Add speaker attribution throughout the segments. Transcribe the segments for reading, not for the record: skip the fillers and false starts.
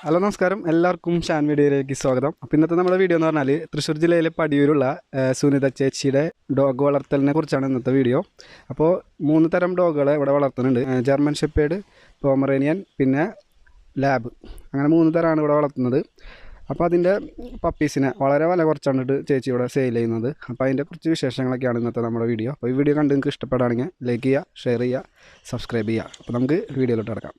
Speaker 1: Hello നമസ്കാരം, എല്ലാവർക്കും ഷാൻ മീഡിയയിലേക്ക് സ്വാഗതം. അപ്പോൾ ഇന്നത്തെ നമ്മുടെ വീഡിയോ എന്ന് പറഞ്ഞാൽ തൃശ്ശൂർ ജില്ലയിലെ പടിയൂരുള്ള സുനിത ചേച്ചിയുടെ ഡോഗ് വളർത്തലിനെ കുറിച്ചാണ് ഇന്നത്തെ വീഡിയോ. അപ്പോൾ 3 തരം ഡോഗുകളെ ഇവിടെ വളർത്തുന്നുണ്ട്. ജർമ്മൻ ഷെപ്പേർഡ്, പോമറേനിയൻ, പിന്നെ ലാബ്, അങ്ങനെ 3 തരമാണ് ഇവിടെ വളർത്തുന്നത്. അപ്പോൾ അതിൻ്റെ പപ്പീസിനെ വളരെ വില കുറച്ചാണ് ചേച്ചി ഇവിടെ സെയിൽ ചെയ്യുന്നത്. അപ്പോൾ അതിൻ്റെ കുറച്ച് വിശേഷങ്ങളൊക്കെയാണ് ഇന്നത്തെ നമ്മുടെ വീഡിയോ. അപ്പോൾ ഈ വീഡിയോ കണ്ട് നിങ്ങൾക്ക് ഇഷ്ടപ്പെടുകയാണെങ്കിൽ ലൈക്ക് ചെയ്യുക, ഷെയർ ചെയ്യുക, സബ്സ്ക്രൈബ് ചെയ്യുക. അപ്പോൾ നമുക്ക് വീഡിയോയിലോട്ട് കിടക്കാം.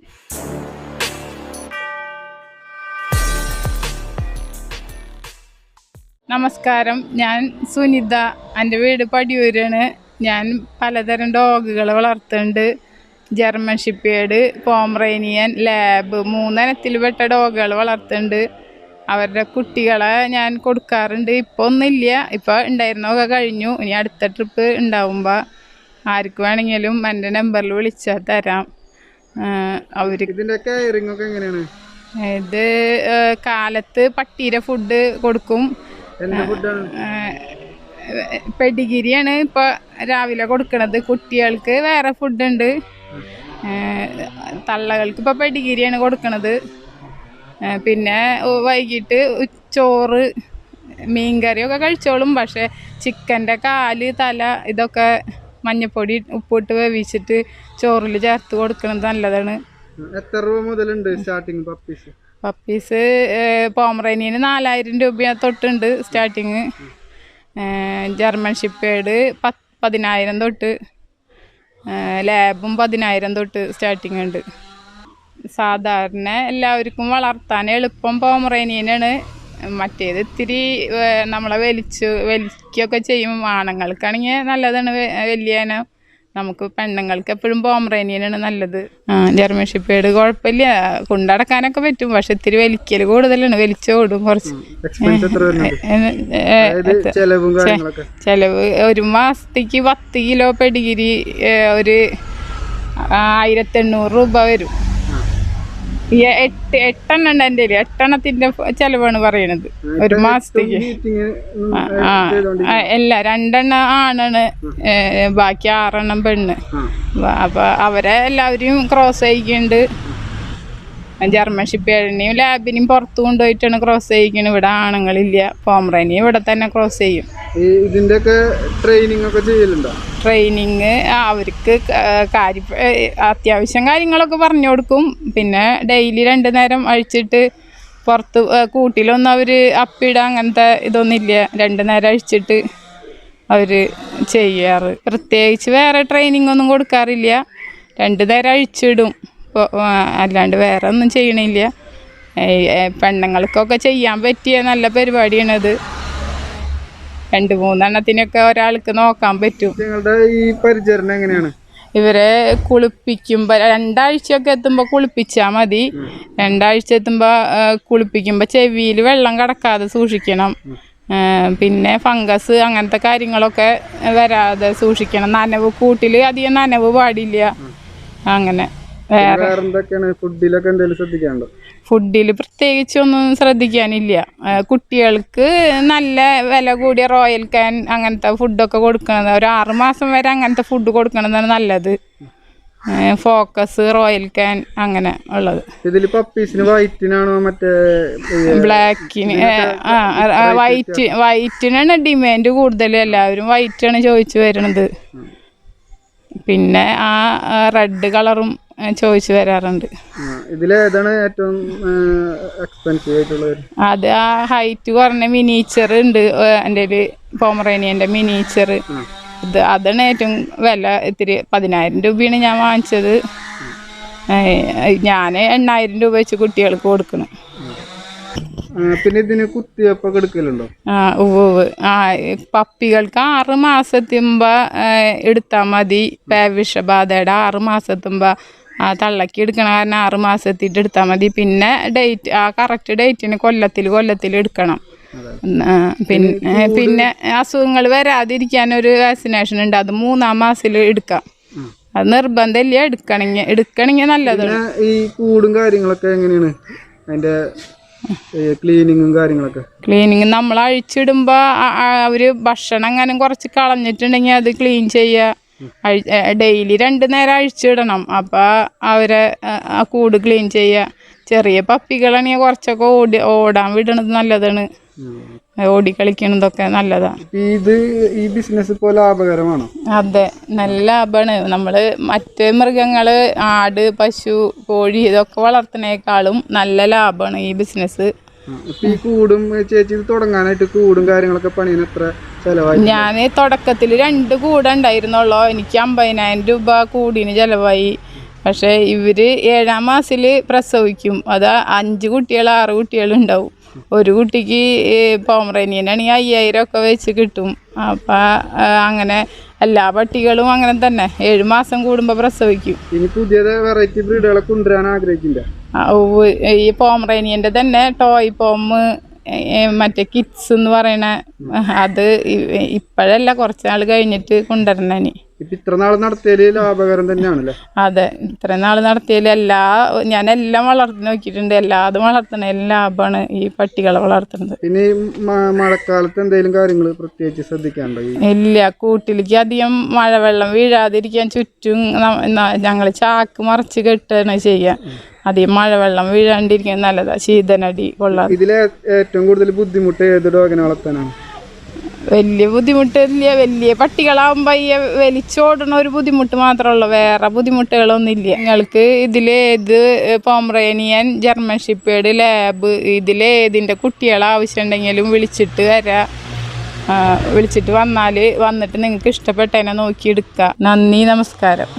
Speaker 2: നമസ്കാരം, ഞാൻ സുനിത. എൻ്റെ വീട് പടിയൂരാണ്. ഞാൻ പലതരം ഡോഗുകളെ വളർത്തുന്നുണ്ട്. ജർമ്മൻ ഷെപ്പേർഡ്, പോമറേനിയൻ, ലാബ്, 3 ഇനത്തിൽപ്പെട്ട ഡോഗുകൾ വളർത്തുന്നുണ്ട്. അവരുടെ കുട്ടികളെ ഞാൻ കൊടുക്കാറുണ്ട്. ഇപ്പോൾ ഒന്നുമില്ല, ഇപ്പോൾ ഉണ്ടായിരുന്നൊക്കെ കഴിഞ്ഞു. ഇനി അടുത്ത ട്രിപ്പ് ഉണ്ടാവുമ്പോൾ ആർക്ക് വേണമെങ്കിലും എൻ്റെ നമ്പറിൽ വിളിച്ചാൽ തരാം. അവർക്ക് ഇത് കാലത്ത് പട്ടീരെ ഫുഡ് കൊടുക്കും. പെഡിഗിരിയാണ് ഇപ്പോൾ രാവിലെ കൊടുക്കണത്. കുട്ടികൾക്ക് വേറെ ഫുഡുണ്ട്. തള്ളകൾക്ക് ഇപ്പോൾ പെഡിഗിരിയാണ് കൊടുക്കണത്. പിന്നെ വൈകിട്ട് ചോറ്, മീൻകറിയൊക്കെ കഴിച്ചോളും. പക്ഷേ ചിക്കൻ്റെ കാല്, തല ഇതൊക്കെ മഞ്ഞപ്പൊടി ഉപ്പിട്ട് വേവിച്ചിട്ട് ചോറിൽ ചേർത്ത് കൊടുക്കുന്നത് നല്ലതാണ്.
Speaker 1: എത്ര രൂപ മുതലുണ്ട് സ്റ്റാർട്ടിങ്
Speaker 2: പപ്പീസ്? പോമറേനിയന് 4000 രൂപ തൊട്ടുണ്ട് സ്റ്റാർട്ടിങ്. ജർമ്മൻ ഷെപ്പേർഡ് 10,000 തൊട്ട്, ലാബും 10,000 തൊട്ട് സ്റ്റാർട്ടിങ് ഉണ്ട്. സാധാരണ എല്ലാവർക്കും വളർത്താൻ എളുപ്പം പോമറേനിയനാണ്. മറ്റേത് ഇത്തിരി നമ്മളെ വലിക്കുകയൊക്കെ ചെയ്യും. ആണുങ്ങൾക്കാണെങ്കിൽ നല്ലതാണ് വലിയ. നമുക്ക് പെണ്ണുങ്ങൾക്ക് എപ്പോഴും പോമറേനിയനാണ് നല്ലത്. ജർമ്മൻ ഷെപ്പേർഡ് കുഴപ്പമില്ല, കൊണ്ടടക്കാനൊക്കെ പറ്റും. പക്ഷെ ഇത്തിരി വലിക്കൽ കൂടുതലാണ്, വലിച്ചോടും കുറച്ച്. ചിലവ് ഒരു മാസത്തേക്ക് 10 കിലോ പെഡിഗിരി ഒരു 1800 രൂപ വരും. 8 എണ്ണം ഉണ്ട് എൻ്റെ. 8 എണ്ണത്തിൻ്റെ ചിലവാണ് പറയണത് ഒരു മാസത്തേക്ക്. അല്ല, 2 എണ്ണം ആണാണ്, ബാക്കി 6 എണ്ണം പെണ്ണ്. അപ്പോൾ അവരെ എല്ലാവരും ക്രോസ് ചെയ്യിക്കുന്നുണ്ട്. ജർമ്മൻ ഷെപ്പേർഡിനെയും ലാബിനെയും പുറത്ത് കൊണ്ടുപോയിട്ടാണ് ക്രോസ് ചെയ്യിക്കുന്നത്. ഇവിടെ ആണുങ്ങളില്ല. പോമറേനിയൻ ഇവിടെ തന്നെ ക്രോസ് ചെയ്യും. ട്രെയിനിങ് അവർക്ക് അത്യാവശ്യം കാര്യങ്ങളൊക്കെ പറഞ്ഞു കൊടുക്കും. പിന്നെ ഡെയിലി 2 നേരം അഴിച്ചിട്ട് പുറത്ത് കൂട്ടിലൊന്നും അവർ അപ്പിടുക അങ്ങനത്തെ ഇതൊന്നുമില്ല. 2 നേരം അഴിച്ചിട്ട് അവർ ചെയ്യാറ്. പ്രത്യേകിച്ച് വേറെ ട്രെയിനിങ് ഒന്നും കൊടുക്കാറില്ല. 2 നേരം അഴിച്ചിടും, അല്ലാണ്ട് വേറെ ഒന്നും ചെയ്യണില്ല. പെണ്ണുങ്ങൾക്കൊക്കെ ചെയ്യാൻ പറ്റിയ നല്ല പരിപാടിയാണത്. 2-3 എണ്ണത്തിനൊക്കെ ഒരാൾക്ക് നോക്കാൻ പറ്റും.
Speaker 1: ഈ പരിചരണം എങ്ങനെയാണ്?
Speaker 2: ഇവരെ കുളിപ്പിക്കുമ്പോൾ 2 ആഴ്ചയൊക്കെ എത്തുമ്പോൾ കുളിപ്പിച്ചാൽ മതി. 2 ആഴ്ച എത്തുമ്പോൾ കുളിപ്പിക്കുമ്പോൾ ചെവിയിൽ വെള്ളം കടക്കാതെ സൂക്ഷിക്കണം. പിന്നെ ഫംഗസ് അങ്ങനത്തെ കാര്യങ്ങളൊക്കെ വരാതെ സൂക്ഷിക്കണം. നനവ്, കൂട്ടിൽ അധികം നനവ് പാടില്ല. അങ്ങനെ ഫുഡിൽ പ്രത്യേകിച്ചൊന്നും ശ്രദ്ധിക്കാനില്ല. കുട്ടികൾക്ക് നല്ല വില കൂടിയ റോയൽ കാൻ അങ്ങനത്തെ ഫുഡൊക്കെ കൊടുക്കണത്. ഒരു 6 മാസം വരെ അങ്ങനത്തെ ഫുഡ് കൊടുക്കണതാണ് നല്ലത്. ഫോക്കസ്, റോയൽ കാൻ അങ്ങനെ ഉള്ളത്. ബ്ലാക്കിന് വൈറ്റിനാണ് ഡിമാൻഡ് കൂടുതൽ. എല്ലാവരും വൈറ്റാണ് ചോദിച്ചു വരുന്നത്. പിന്നെ റെഡ് കളറും ചോദിച്ചു വരാറുണ്ട്. അത് ഹൈറ്റ് കുറഞ്ഞ മിനിച്ചർ ഉണ്ട് എൻ്റെ ഒരു പോമറേനിയൻ്റെ മിനിച്ചർ. അതാണ് ഏറ്റവും വില. ഇത്തിരി 10,000 രൂപയാണ് ഞാൻ വാങ്ങിച്ചത്. ഞാൻ 8,000 രൂപ വെച്ച് കുട്ടികൾക്ക് കൊടുക്കണം.
Speaker 1: പിന്നെ ഇതിന് കുത്തിവെപ്പൊക്കെ എടുക്കലുണ്ടോ?
Speaker 2: പപ്പികൾക്ക് 6 മാസത്തുമ്പോൾ എടുത്താൽ മതി. വിഷബാധയുടെ 6 മാസത്തുമ്പോൾ തള്ളക്കി എടുക്കണം. കാരണം 6 മാസത്തിട്ട് എടുത്താൽ മതി. പിന്നെ ഡേറ്റ്, കറക്റ്റ് ഡേറ്റിന് കൊല്ലത്തിൽ എടുക്കണം. പിന്നെ അസുഖങ്ങൾ വരാതിരിക്കാനൊരു വാക്സിനേഷൻ ഉണ്ട്. അത് 3-ാം മാസത്തിൽ എടുക്കാം. അത് നിർബന്ധമില്ല, എടുക്കണമെങ്കിൽ നല്ലതാണ്.
Speaker 1: ഈ കൂടും കാര്യങ്ങളൊക്കെ എങ്ങനെയാണ് അതിൻ്റെ
Speaker 2: ക്ലീനിങ് നമ്മൾ അഴിച്ചിടുമ്പോൾ അവർ ഭക്ഷണം അങ്ങനെ കുറച്ച് കളഞ്ഞിട്ടുണ്ടെങ്കിൽ അത് ക്ലീൻ ചെയ്യുക. ഡെയിലി 2 നേരം അഴിച്ചിടണം. അപ്പോൾ അവരെ ആ കൂട് ക്ലീൻ ചെയ്യുക. ചെറിയ പപ്പികളാണെങ്കിൽ കുറച്ചൊക്കെ ഓടാൻ വിടണത് നല്ലതാണ്. ഓടി കളിക്കണതൊക്കെ നല്ലതാണ്.
Speaker 1: ഇത് ഈ ബിസിനസ് ഇപ്പോൾ ലാഭകരമാണോ?
Speaker 2: അതെ, നല്ല ലാഭമാണ്. നമ്മൾ മറ്റ് മൃഗങ്ങൾ, ആട്, പശു, കോഴി ഇതൊക്കെ വളർത്തുന്നതിനേക്കാളും നല്ല ലാഭമാണ് ഈ ബിസിനസ്.
Speaker 1: ഈ കൂടും ചേച്ചി തുടങ്ങാനായിട്ട് കൂടും കാര്യങ്ങളൊക്കെ പണിയാൻ എത്ര ചെലവായി?
Speaker 2: ഞാൻ തുടക്കത്തിൽ 2 കൂടുണ്ടായിരുന്നുള്ളൂ. എനിക്ക് 50,000 രൂപ കൂടിന് ചിലവായി. പക്ഷേ ഇവർ 7ാം മാസത്തിൽ പ്രസവിക്കും. അത് 5 കുട്ടികൾ 6 കുട്ടികളുണ്ടാവും. ഒരു കുട്ടിക്ക് പോമറേനിയനാണെങ്കിൽ 5,000 ഒക്കെ വെച്ച് കിട്ടും. അപ്പം അങ്ങനെ എല്ലാ പട്ടികളും അങ്ങനെ തന്നെ 7 മാസം കൂടുമ്പോൾ പ്രസവിക്കും.
Speaker 1: ഇനി പുതിയ വെറൈറ്റി ബ്രീഡുകളെ കൊണ്ടുവരാൻ ആഗ്രഹിക്കില്ല?
Speaker 2: ഈ പോമറേനിയൻ്റെ തന്നെ ടോയ് പോം, മറ്റേ കിഡ്സ് എന്ന് പറയണ അത് ഇപ്പോഴല്ല, കുറച്ച് നാൾ കഴിഞ്ഞിട്ട് കൊണ്ടുവരണനി.
Speaker 1: ഇത്ര നാൾ നടത്തിയാൽ ലാഭകരം തന്നെയാണല്ലേ?
Speaker 2: അതെ, ഇത്ര നാൾ നടത്തിയാൽ ഞാനെല്ലാം വളർത്തി നോക്കിയിട്ടുണ്ട്. എല്ലാതും വളർത്തണേലും ലാഭമാണ് ഈ പട്ടികളെ വളർത്തുന്നത്.
Speaker 1: പിന്നെ മഴക്കാലത്ത് എന്തെങ്കിലും കാര്യങ്ങൾ പ്രത്യേകിച്ച് ശ്രദ്ധിക്കാനുണ്ടോ?
Speaker 2: ഇല്ല, കൂട്ടിലേക്ക് അധികം മഴവെള്ളം വീഴാതിരിക്കാൻ ചുറ്റും ഞങ്ങൾ ചാക്ക് മറച്ച് കെട്ടാണ് ചെയ്യുക. അധികം മഴവെള്ളം വീഴാണ്ടിരിക്കാൻ നല്ലതാണ്. ശീതനടി കൊള്ളാം.
Speaker 1: ഇതിലെ ഏറ്റവും കൂടുതൽ ബുദ്ധിമുട്ട് ഏത് ഡോഗിനെ വളർത്താനാണ്?
Speaker 2: വലിയ ബുദ്ധിമുട്ടില്ല. വലിയ പട്ടികളാകുമ്പോൾ ഈ വലിച്ചോടണ ഒരു ബുദ്ധിമുട്ട് മാത്രമേ ഉള്ളൂ, വേറെ ബുദ്ധിമുട്ടുകളൊന്നുമില്ല. നിങ്ങൾക്ക് ഇതിലേത് പോമറേനിയൻ, ജർമ്മൻ ഷെപ്പേർഡ്, ലാബ് ഇതിലേതിൻ്റെ കുട്ടികളെ ആവശ്യമുണ്ടെങ്കിലും വിളിച്ചിട്ട് വരാം. വിളിച്ചിട്ട് വന്നിട്ട് നിങ്ങൾക്ക് ഇഷ്ടപ്പെട്ടതിനെ നോക്കിയെടുക്കാം. നന്ദി, നമസ്കാരം.